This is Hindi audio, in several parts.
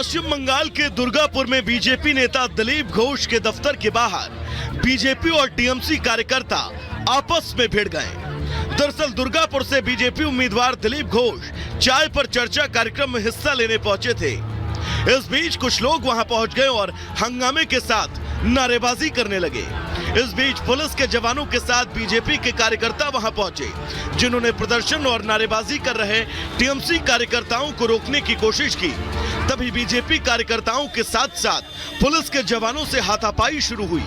पश्चिम बंगाल के दुर्गापुर में बीजेपी नेता दिलीप घोष के दफ्तर के बाहर बीजेपी और टीएमसी कार्यकर्ता आपस में भिड़ गए। दरअसल दुर्गापुर से बीजेपी उम्मीदवार दिलीप घोष चाय पर चर्चा कार्यक्रम में हिस्सा लेने पहुंचे थे। इस बीच कुछ लोग वहां पहुंच गए और हंगामे के साथ नारेबाजी करने लगे। इस बीच पुलिस के जवानों के साथ बीजेपी के कार्यकर्ता वहां पहुंचे, जिन्होंने प्रदर्शन और नारेबाजी कर रहे टीएमसी कार्यकर्ताओं को रोकने की कोशिश की। तभी बीजेपी कार्यकर्ताओं के साथ साथ पुलिस के जवानों से हाथापाई शुरू हुई।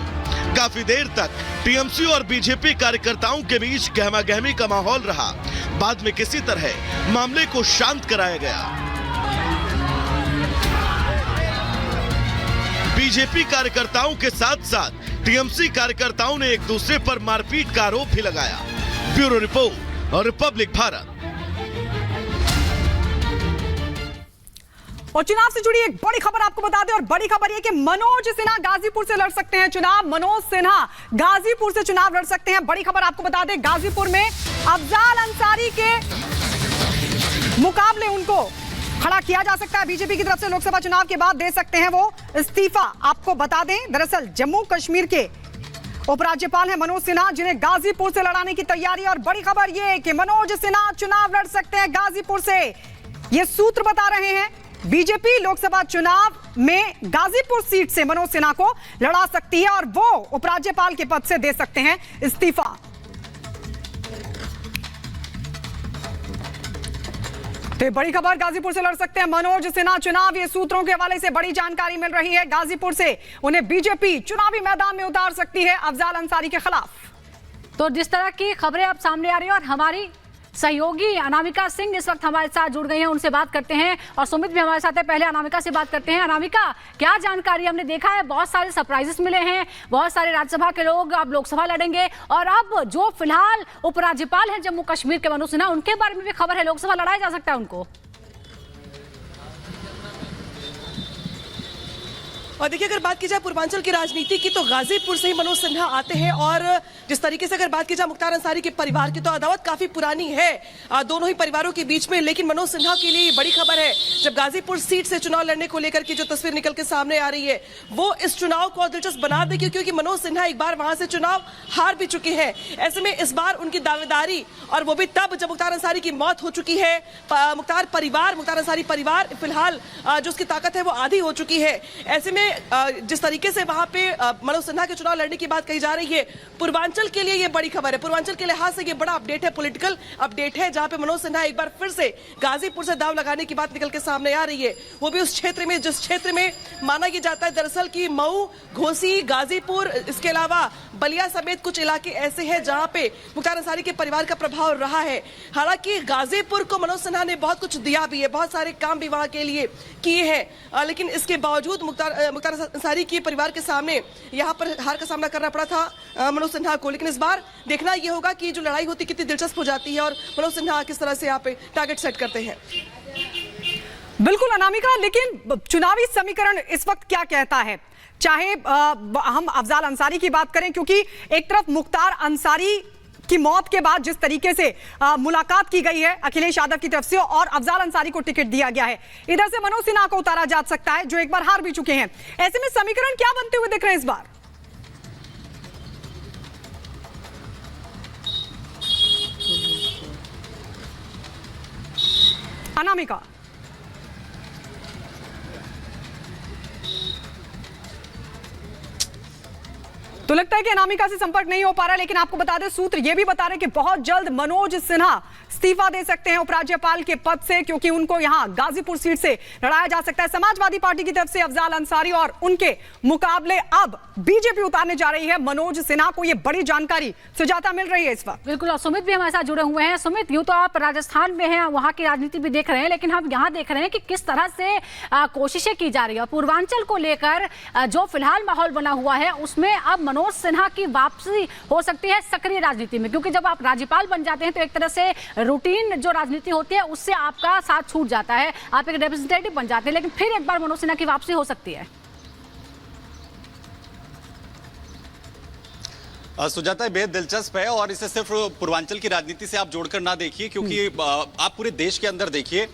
काफी देर तक टीएमसी और बीजेपी कार्यकर्ताओं के बीच गहमागहमी का माहौल रहा। बाद में किसी तरह मामले को शांत कराया गया। बीजेपी कार्यकर्ताओं के साथ साथ टीएमसी कार्यकर्ताओं ने एक दूसरे पर मारपीट का आरोप भी लगाया। ब्यूरो रिपोर्ट और रिपब्लिक भारत। और चुनाव से जुड़ी एक बड़ी खबर आपको बता दें, और बड़ी खबर यह कि मनोज सिन्हा गाजीपुर से लड़ सकते हैं चुनाव। मनोज सिन्हा गाजीपुर से चुनाव लड़ सकते हैं। बड़ी खबर आपको बता दें, गाजीपुर में अफजाल अंसारी के मुकाबले उनको खड़ा किया जा सकता है। बीजेपी की तरफ से लोकसभा चुनाव के बाद दे सकते हैं वो इस्तीफा। आपको बता दें, दरअसल जम्मू कश्मीर के उपराज्यपाल हैं मनोज सिन्हा, जिन्हें गाजीपुर से लड़ाने की तैयारी। और बड़ी खबर यह कि मनोज सिन्हा चुनाव लड़ सकते हैं गाजीपुर से। ये सूत्र बता रहे हैं बीजेपी लोकसभा चुनाव में गाजीपुर सीट से मनोज सिन्हा को लड़ा सकती है और वो उपराज्यपाल के पद से दे सकते हैं इस्तीफा। तो बड़ी खबर, गाजीपुर से लड़ सकते हैं मनोज सिन्हा चुनाव। ये सूत्रों के हवाले से बड़ी जानकारी मिल रही है। गाजीपुर से उन्हें बीजेपी चुनावी मैदान में उतार सकती है अफजाल अंसारी के खिलाफ। तो जिस तरह की खबरें अब सामने आ रही है, और हमारी सहयोगी अनामिका सिंह इस वक्त हमारे साथ जुड़ गई हैं, उनसे बात करते हैं। और सुमित भी हमारे साथ है। पहले अनामिका से बात करते हैं। अनामिका, क्या जानकारी? हमने देखा है बहुत सारे सरप्राइजेस मिले हैं, बहुत सारे राज्यसभा के लोग अब लोकसभा लड़ेंगे, और अब जो फिलहाल उपराज्यपाल हैं जम्मू कश्मीर के मनोज सिन्हा, उनके बारे में भी खबर है लोकसभा लड़ाया जा सकता है उनको। और देखिए, अगर बात की जाए पूर्वांचल की राजनीति की, तो गाजीपुर से ही मनोज सिन्हा आते हैं। और जिस तरीके से अगर बात की जाए मुख्तार अंसारी के परिवार की, तो अदावत काफी पुरानी है दोनों ही परिवारों के बीच में। लेकिन मनोज सिन्हा के लिए बड़ी खबर है, जब गाजीपुर सीट से चुनाव लड़ने को लेकर की जो तस्वीर निकल के सामने आ रही है, वो इस चुनाव को और दिलचस्प बना देगी, क्योंकि मनोज सिन्हा एक बार वहां से चुनाव हार भी चुके हैं। ऐसे में इस बार उनकी दावेदारी, और वो भी तब जब मुख्तार अंसारी की मौत हो चुकी है। मुख्तार अंसारी परिवार फिलहाल जो उसकी ताकत है वो आधी हो चुकी है। ऐसे में जिस तरीके से वहां पे मनोज सिन्हा के चुनाव लड़ने की बात कही जा रही है, पूर्वांचल के लिए ये बड़ी खबर है। पूर्वांचल के लिहाज से ये बड़ा अपडेट है, पॉलिटिकल अपडेट है, जहां पे मनोज सिन्हा एक बार फिर से गाजीपुर से दाव लगाने की बात निकल के सामने आ रही है। वो भी उस क्षेत्र में जिस क्षेत्र में माना यह जाता है दरअसल कि मऊ, घोसी, गाजीपुर, इसके अलावा बलिया समेत कुछ इलाके ऐसे हैं जहां पे मुख्तार अंसारी के परिवार का प्रभाव रहा है। हालांकि गाजीपुर को मनोज सिन्हा ने बहुत कुछ दिया भी है, बहुत सारे काम भी वहां के लिए किए हैं, लेकिन इसके बावजूद मुख्तार अंसारी के परिवार के सामने यहां पर हार का सामना करना पड़ा था मनोज सिन्हा को। लेकिन इस बार देखना यह होगा कि जो लड़ाई होती कितनी दिलचस्प हो जाती है और मनोज सिन्हा किस तरह से यहाँ पे टारगेट सेट करते हैं। बिल्कुल अनामिका, लेकिन चुनावी समीकरण इस वक्त क्या कहता है? चाहे हम अफजाल अंसारी की बात करें, क्योंकि एक तरफ मुख्तार अंसारी की मौत के बाद जिस तरीके से मुलाकात की गई है अखिलेश यादव की तरफ से, और अफजाल अंसारी को टिकट दिया गया है, इधर से मनोज सिन्हा को उतारा जा सकता है जो एक बार हार भी चुके हैं। ऐसे में समीकरण क्या बनते हुए दिख रहे हैं इस बार? अनामिका, तो लगता है कि अनामिका से संपर्क नहीं हो पा रहा, लेकिन आपको बता दें सूत्र ये भी बता रहे हैं कि बहुत जल्द मनोज सिन्हा इस्तीफा दे सकते हैं उपराज्यपाल के पद से, क्योंकि उनको यहां गाजीपुर सीट से लड़ाया जा सकता है। समाजवादी पार्टी की तरफ से अफजाल अंसारी और उनके मुकाबले अब बीजेपी उतारने जा रही है मनोज सिन्हा को। यह बड़ी जानकारी सुजाता मिल रही है इस वक्त। बिल्कुल, और सुमित भी हमारे साथ जुड़े हुए हैं। सुमित, यूं तो आप राजस्थान में हैं, वहां की राजनीति भी देख रहे हैं, लेकिन हम यहाँ देख रहे हैं कि किस तरह से कोशिशें की जा रही है। पूर्वांचल को लेकर जो फिलहाल माहौल बना हुआ है, उसमें अब मनोज सिन्हा की वापसी हो सकती है सक्रिय राजनीति में, क्योंकि जब आप राज्यपाल बन जाते हैं तो एक तरह से रूटीन जो राजनीति होती है उससे आपका साथ छूट जाता है, आप एक रिप्रेजेंटेटिव बन जाते हैं, लेकिन फिर एक बार मनोज सिन्हा की वापसी हो सकती है। सुजाता बेहद दिलचस्प है और इसे सिर्फ पूर्वांचल की राजनीति से आप जोड़कर ना देखिए, क्योंकि आप पूरे देश के अंदर देखिए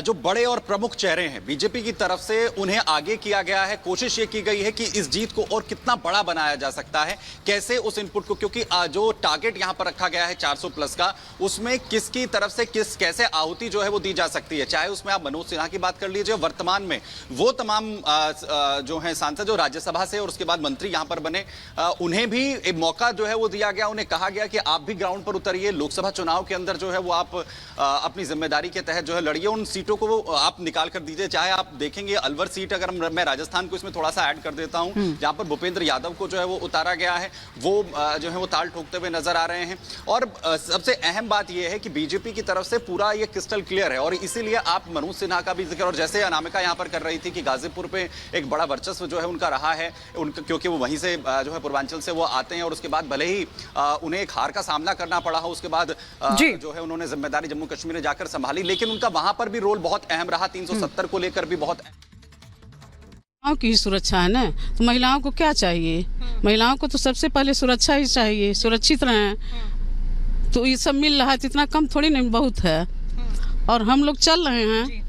जो बड़े और प्रमुख चेहरे हैं बीजेपी की तरफ से, उन्हें आगे किया गया है। कोशिश ये की गई है कि इस जीत को और कितना बड़ा बनाया जा सकता है, कैसे उस इनपुट को, क्योंकि जो टारगेट यहां पर रखा गया है 400 प्लस का, उसमें किसकी तरफ से कैसे आहुति जो है वो दी जा सकती है। चाहे उसमें आप मनोज सिन्हा की बात कर लीजिए, वर्तमान में वो तमाम जो है सांसद जो राज्यसभा से और उसके बाद मंत्री यहां पर बने, उन्हें भी एक मौका जो है वो दिया गया। उन्हें कहा गया कि आप भी ग्राउंड पर उतरिए, लोकसभा चुनाव के अंदर जो है वो आप अपनी जिम्मेदारी के तहत जो है लड़िए, उन सीटों को आप निकाल कर दीजिए। चाहे आप देखेंगे अलवर सीट, अगर मैं राजस्थान को इसमें थोड़ा सा ऐड कर देता हूं, जहां पर भूपेंद्र यादव को जो है वो उतारा गया है, वो जो है वो ताल ठोकते हुए नजर आ रहे हैं। और सबसे अहम बात यह है कि बीजेपी की तरफ से पूरा ये क्रिस्टल क्लियर है और इसीलिए आप मनोज सिन्हा का भी जिक्र, और जैसे अनामिका यहां पर कर रही थी कि गाजीपुर पे एक बड़ा वर्चस्व जो है उनका रहा है, उनका, क्योंकि वो वहीं से जो है पूर्वांचल से वो आते हैं और उसके बाद भले ही उन्हें एक हार का सामना करना पड़ा हो, उसके बाद जो है उन्होंने जिम्मेदारी जम्मू कश्मीर में जाकर संभाली, लेकिन उनका वहां पर भी रोल बहुत अहम रहा। 370 को लेकर भी बहुत महिलाओं की सुरक्षा है ना, तो महिलाओं को क्या चाहिए? महिलाओं को तो सबसे पहले सुरक्षा ही चाहिए, सुरक्षित रहें। तो ये सब मिल रहा है, इतना कम थोड़ी नहीं, बहुत है। और हम लोग चल रहे हैं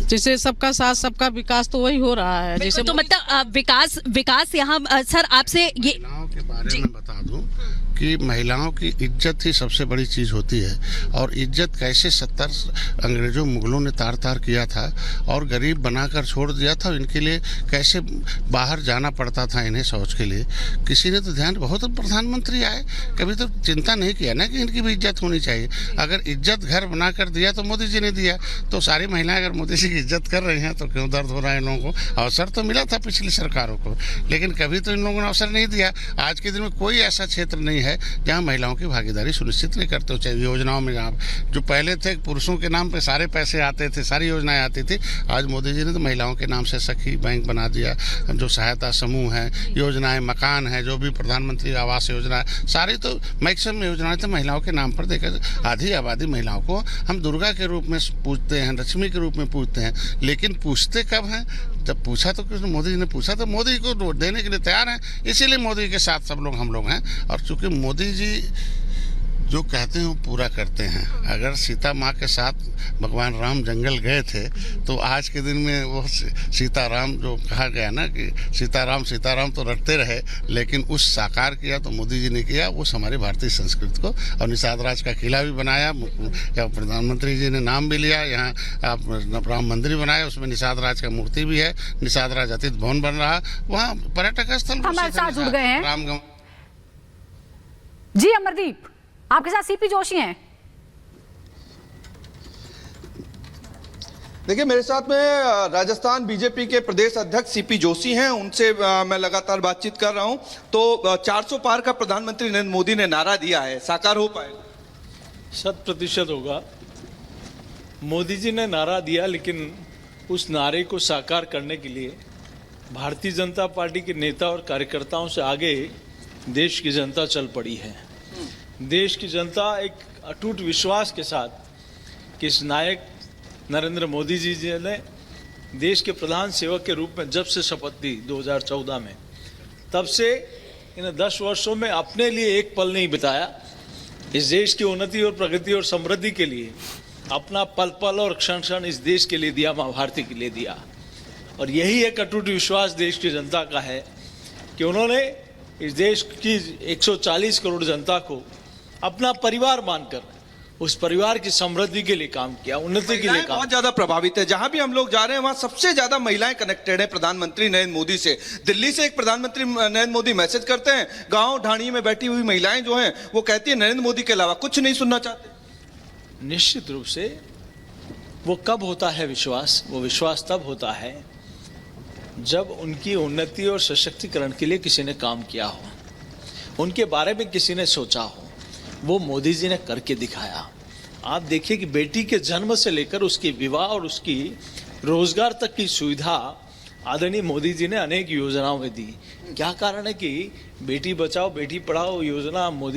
जैसे सबका साथ सबका विकास, तो वही हो रहा है। जैसे तो मतलब विकास यहाँ सर आपसे ये महिलाओं के बारे में बता दूं कि महिलाओं की इज्जत ही सबसे बड़ी चीज़ होती है। और इज्जत कैसे 70 अंग्रेजों मुगलों ने तार तार किया था और गरीब बनाकर छोड़ दिया था, इनके लिए कैसे बाहर जाना पड़ता था इन्हें शौच के लिए। किसी ने तो ध्यान, बहुत प्रधानमंत्री आए, कभी तो चिंता नहीं किया ना कि इनकी भी इज्जत होनी चाहिए। अगर इज्जत घर बना कर दिया तो मोदी जी ने दिया, तो सारी महिलाएं अगर मोदी जी की इज्जत कर रही हैं तो क्यों दर्द हो रहा है इन लोगों को? अवसर तो मिला था पिछली सरकारों को, लेकिन कभी तो इन लोगों ने अवसर नहीं दिया। आज के दिन में कोई ऐसा क्षेत्र नहीं है जहां महिलाओं की भागीदारी सुनिश्चित नहीं करते हो। चाहे योजनाओं में, जहाँ जो पहले थे पुरुषों के नाम पे सारे पैसे आते थे, सारी योजनाएं आती थी, आज मोदी जी ने तो महिलाओं के नाम से सखी बैंक बना दिया। जो सहायता समूह है, योजनाएं, मकान है, जो भी प्रधानमंत्री आवास योजना है, सारी तो मैक्सिमम योजनाएं तो महिलाओं के नाम पर देकर आधी आबादी महिलाओं को हम दुर्गा के रूप में पूजते हैं, लक्ष्मी के रूप में पूजते हैं, लेकिन पूछते कब हैं? जब पूछा तो किसी मोदी जी ने पूछा तो मोदी को देने के लिए तैयार हैं। इसीलिए मोदी के साथ सब लोग हम लोग हैं। और चूंकि मोदी जी जो कहते हैं वो पूरा करते हैं। अगर सीता माँ के साथ भगवान राम जंगल गए थे तो आज के दिन में वो सीताराम जो कहा गया ना कि सीताराम तो रटते रहे, लेकिन उस साकार किया तो मोदी जी ने किया। उस हमारी भारतीय संस्कृति को, और निषाद राज का किला भी बनाया, या प्रधानमंत्री जी ने नाम भी लिया। यहाँ आप राम मंदिर बनाया, उसमें निषाद राज का मूर्ति भी है। निषाद राज अतिथि भवन बन रहा, वहाँ पर्यटक स्थल हमारे साथ जुड़ गए हैं रामगंगा जी। अमरदीप, आपके साथ सीपी जोशी हैं। देखिए, मेरे साथ में राजस्थान बीजेपी के प्रदेश अध्यक्ष सीपी जोशी हैं, उनसे मैं लगातार बातचीत कर रहा हूं। तो 400 पार का प्रधानमंत्री नरेंद्र मोदी ने नारा दिया है, साकार हो पाएगा? 100% होगा। मोदी जी ने नारा दिया, लेकिन उस नारे को साकार करने के लिए भारतीय जनता पार्टी के नेता और कार्यकर्ताओं से आगे देश की जनता चल पड़ी है। देश की जनता एक अटूट विश्वास के साथ कि इस नायक नरेंद्र मोदी जी ने देश के प्रधान सेवक के रूप में जब से शपथ ली 2014 में, तब से इन 10 वर्षों में अपने लिए एक पल नहीं बिताया। इस देश की उन्नति और प्रगति और समृद्धि के लिए अपना पल पल और क्षण क्षण इस देश के लिए दिया, माँ भारती के लिए दिया। और यही एक अटूट विश्वास देश की जनता का है कि उन्होंने इस देश की 140 करोड़ जनता को अपना परिवार मानकर उस परिवार की समृद्धि के लिए काम किया, उन्नति के लिए काम। बहुत ज्यादा प्रभावित है। जहां भी हम लोग जा रहे हैं वहां सबसे ज्यादा महिलाएं कनेक्टेड है प्रधानमंत्री नरेंद्र मोदी से। दिल्ली से एक प्रधानमंत्री नरेंद्र मोदी मैसेज करते हैं, गांव ढाणी में बैठी हुई महिलाएं जो हैं वो कहती है नरेंद्र मोदी के अलावा कुछ नहीं सुनना चाहते। निश्चित रूप से वो कब होता है विश्वास? वो विश्वास तब होता है जब उनकी उन्नति और सशक्तिकरण के लिए किसी ने काम किया हो, उनके बारे में किसी ने सोचा हो। वो मोदी जी ने करके दिखाया। आप देखिए कि बेटी के जन्म से लेकर उसके विवाह और उसकी रोजगार तक की सुविधा आदरणीय मोदी जी ने अनेक योजनाओं में दी। क्या कारण है कि बेटी बचाओ बेटी पढ़ाओ योजना मोदी